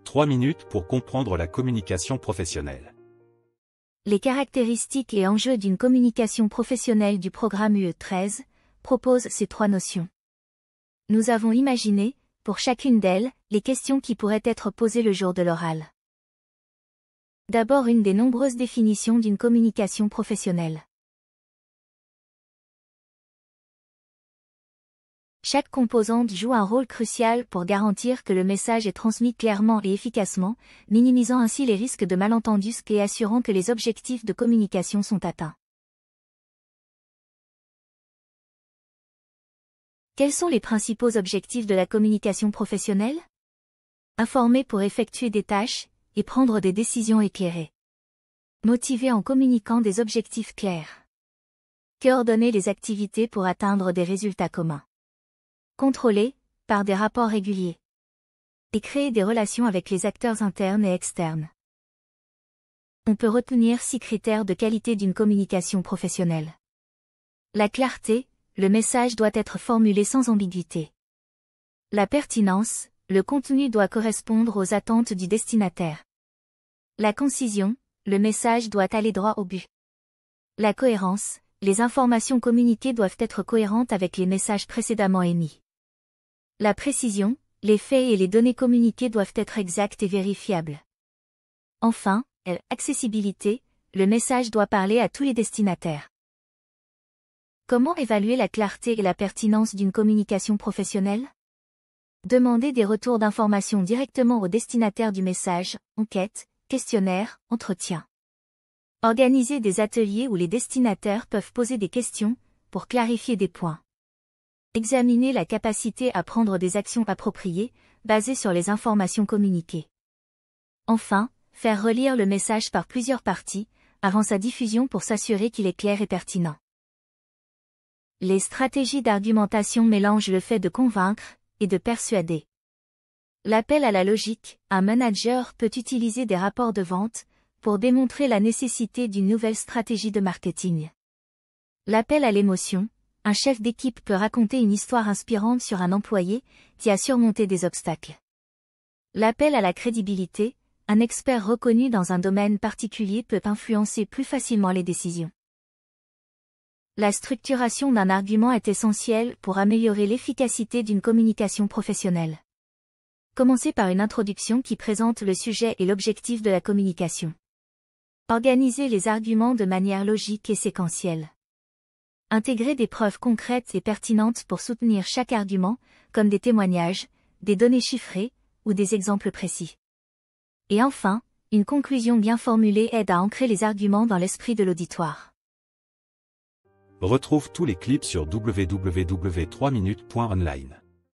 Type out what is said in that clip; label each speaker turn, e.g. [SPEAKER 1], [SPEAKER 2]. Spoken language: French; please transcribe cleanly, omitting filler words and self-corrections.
[SPEAKER 1] 3 minutes pour comprendre la communication professionnelle.
[SPEAKER 2] Les caractéristiques et enjeux d'une communication professionnelle du programme UE13 proposent ces 3 notions. Nous avons imaginé, pour chacune d'elles, les questions qui pourraient être posées le jour de l'oral. D'abord, une des nombreuses définitions d'une communication professionnelle. Chaque composante joue un rôle crucial pour garantir que le message est transmis clairement et efficacement, minimisant ainsi les risques de malentendus et assurant que les objectifs de communication sont atteints. Quels sont les principaux objectifs de la communication professionnelle? Informer pour effectuer des tâches et prendre des décisions éclairées. Motiver en communiquant des objectifs clairs. Coordonner les activités pour atteindre des résultats communs. Contrôler, par des rapports réguliers. Et créer des relations avec les acteurs internes et externes. On peut retenir 6 critères de qualité d'une communication professionnelle. La clarté, le message doit être formulé sans ambiguïté. La pertinence, le contenu doit correspondre aux attentes du destinataire. La concision, le message doit aller droit au but. La cohérence, les informations communiquées doivent être cohérentes avec les messages précédemment émis. La précision, les faits et les données communiquées doivent être exactes et vérifiables. Enfin, l'accessibilité, le message doit parler à tous les destinataires. Comment évaluer la clarté et la pertinence d'une communication professionnelle? Demander des retours d'informations directement au destinataire du message, enquête, questionnaire, entretien. Organiser des ateliers où les destinataires peuvent poser des questions, pour clarifier des points. Examiner la capacité à prendre des actions appropriées, basées sur les informations communiquées. Enfin, faire relire le message par plusieurs parties, avant sa diffusion pour s'assurer qu'il est clair et pertinent. Les stratégies d'argumentation mélangent le fait de convaincre et de persuader. L'appel à la logique, un manager peut utiliser des rapports de vente pour démontrer la nécessité d'une nouvelle stratégie de marketing. L'appel à l'émotion, un chef d'équipe peut raconter une histoire inspirante sur un employé qui a surmonté des obstacles. L'appel à la crédibilité, un expert reconnu dans un domaine particulier peut influencer plus facilement les décisions. La structuration d'un argument est essentielle pour améliorer l'efficacité d'une communication professionnelle. Commencez par une introduction qui présente le sujet et l'objectif de la communication. Organisez les arguments de manière logique et séquentielle. Intégrez des preuves concrètes et pertinentes pour soutenir chaque argument, comme des témoignages, des données chiffrées, ou des exemples précis. Et enfin, une conclusion bien formulée aide à ancrer les arguments dans l'esprit de l'auditoire.
[SPEAKER 1] Retrouve tous les clips sur www.3minutes.online.